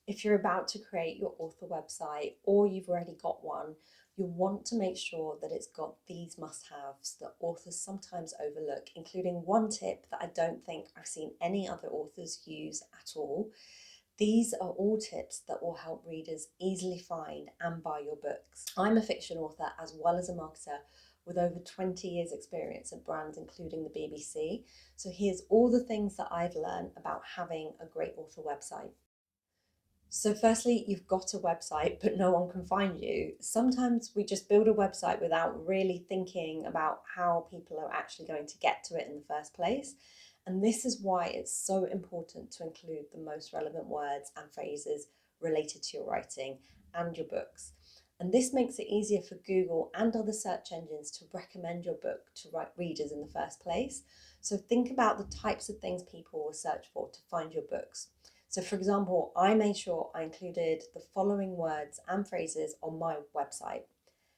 If you're about to create your author website or you've already got one, you'll want to make sure that it's got these must-haves that authors sometimes overlook, including one tip that I don't think I've seen any other authors use at all. These are all tips that will help readers easily find and buy your books. I'm a fiction author as well as a marketer with over 20 years experience at brands including the BBC. So here's all the things that I've learned about having a great author website. So firstly, you've got a website, but no one can find you. Sometimes we just build a website without really thinking about how people are actually going to get to it in the first place. And this is why it's so important to include the most relevant words and phrases related to your writing and your books. And this makes it easier for Google and other search engines to recommend your book to readers in the first place. So think about the types of things people will search for to find your books. So for example, I made sure I included the following words and phrases on my website: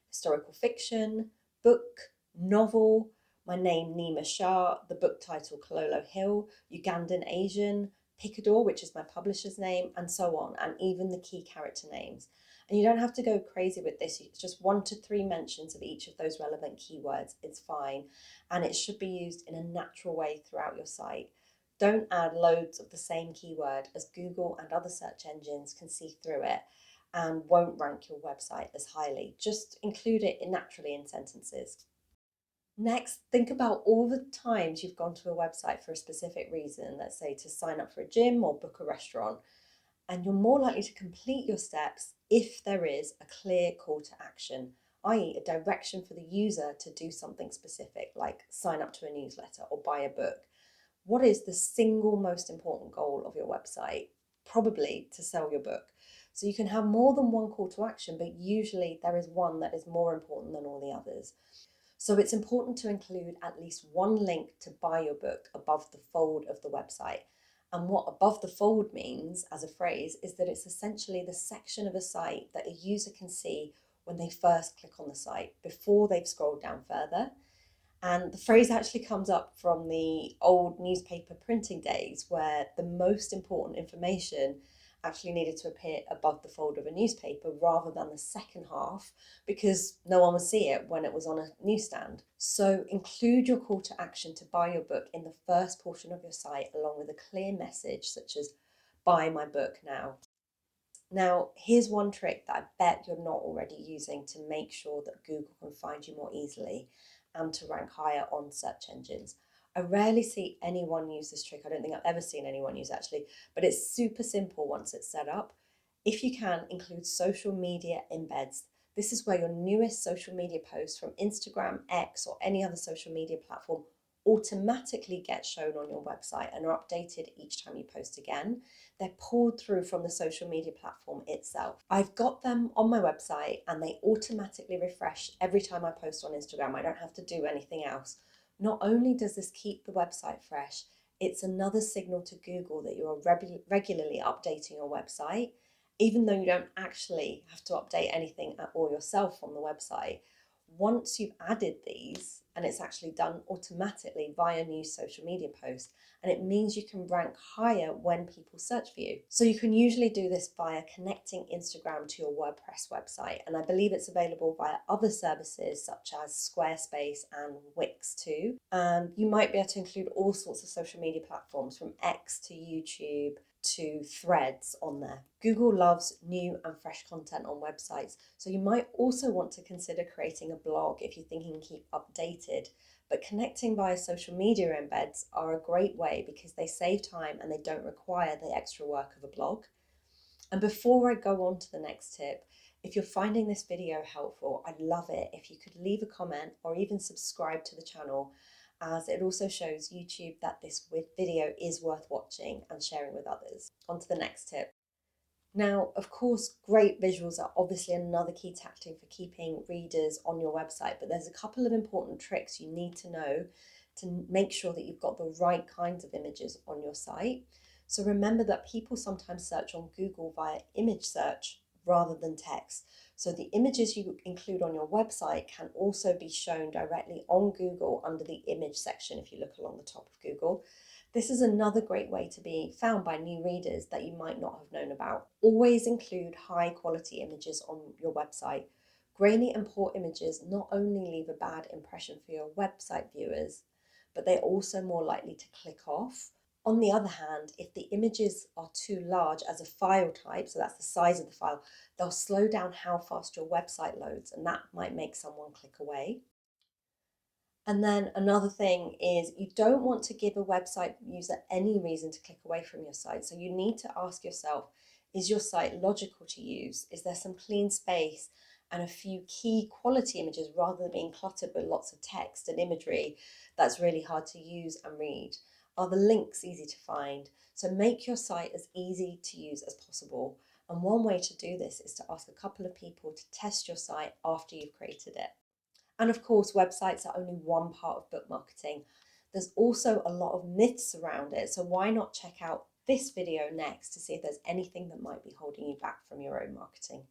historical fiction, book, novel, my name Nima Shah, the book title Kololo Hill, Ugandan Asian, Picador, which is my publisher's name, and so on, and even the key character names. And you don't have to go crazy with this, it's just 1 to 3 mentions of each of those relevant keywords is fine, and it should be used in a natural way throughout your site. Don't add loads of the same keyword, as Google and other search engines can see through it and won't rank your website as highly. Just include it naturally in sentences. Next, think about all the times you've gone to a website for a specific reason, let's say to sign up for a gym or book a restaurant, and you're more likely to complete your steps if there is a clear call to action, i.e. a direction for the user to do something specific, like sign up to a newsletter or buy a book. What is the single most important goal of your website? Probably to sell your book. So you can have more than one call to action, but usually there is one that is more important than all the others. So it's important to include at least one link to buy your book above the fold of the website. And what above the fold means as a phrase is that it's essentially the section of a site that a user can see when they first click on the site before they've scrolled down further. And the phrase actually comes up from the old newspaper printing days where the most important information actually needed to appear above the fold of a newspaper rather than the second half, because no one would see it when it was on a newsstand. So include your call to action to buy your book in the first portion of your site, along with a clear message such as "buy my book now." Now, here's one trick that I bet you're not already using to make sure that Google can find you more easily and to rank higher on search engines. I rarely see anyone use this trick. I don't think I've ever seen anyone use it actually, but it's super simple once it's set up. If you can, include social media embeds. This is where your newest social media posts from Instagram, X, or any other social media platform automatically get shown on your website and are updated each time you post again. They're pulled through from the social media platform itself. I've got them on my website and they automatically refresh every time I post on Instagram. I don't have to do anything else. Not only does this keep the website fresh, it's another signal to Google that you are regularly updating your website, even though you don't actually have to update anything at all yourself on the website. Once you've added these, and it's actually done automatically via new social media posts, and it means you can rank higher when people search for you. So you can usually do this via connecting Instagram to your WordPress website, and I believe it's available via other services such as Squarespace and Wix too. And you might be able to include all sorts of social media platforms from X to YouTube to Threads on there. Google loves new and fresh content on websites, so you might also want to consider creating a blog if you're thinking keep updated. But connecting via social media embeds are a great way because they save time and they don't require the extra work of a blog. And before I go on to the next tip, if you're finding this video helpful, I'd love it if you could leave a comment or even subscribe to the channel, as it also shows YouTube that this video is worth watching and sharing with others. On to the next tip. Now, of course, great visuals are obviously another key tactic for keeping readers on your website, but there's a couple of important tricks you need to know to make sure that you've got the right kinds of images on your site. So remember that people sometimes search on Google via image search rather than text. So the images you include on your website can also be shown directly on Google under the image section if you look along the top of Google. This is another great way to be found by new readers that you might not have known about. Always include high quality images on your website. Grainy and poor images not only leave a bad impression for your website viewers, but they're also more likely to click off. On the other hand, if the images are too large as a file type, so that's the size of the file, they'll slow down how fast your website loads, and that might make someone click away. And then another thing is you don't want to give a website user any reason to click away from your site. So you need to ask yourself, is your site logical to use? Is there some clean space and a few key quality images rather than being cluttered with lots of text and imagery that's really hard to use and read? Are the links easy to find? So make your site as easy to use as possible. And one way to do this is to ask a couple of people to test your site after you've created it. And of course, websites are only one part of book marketing. There's also a lot of myths around it. So why not check out this video next to see if there's anything that might be holding you back from your own marketing?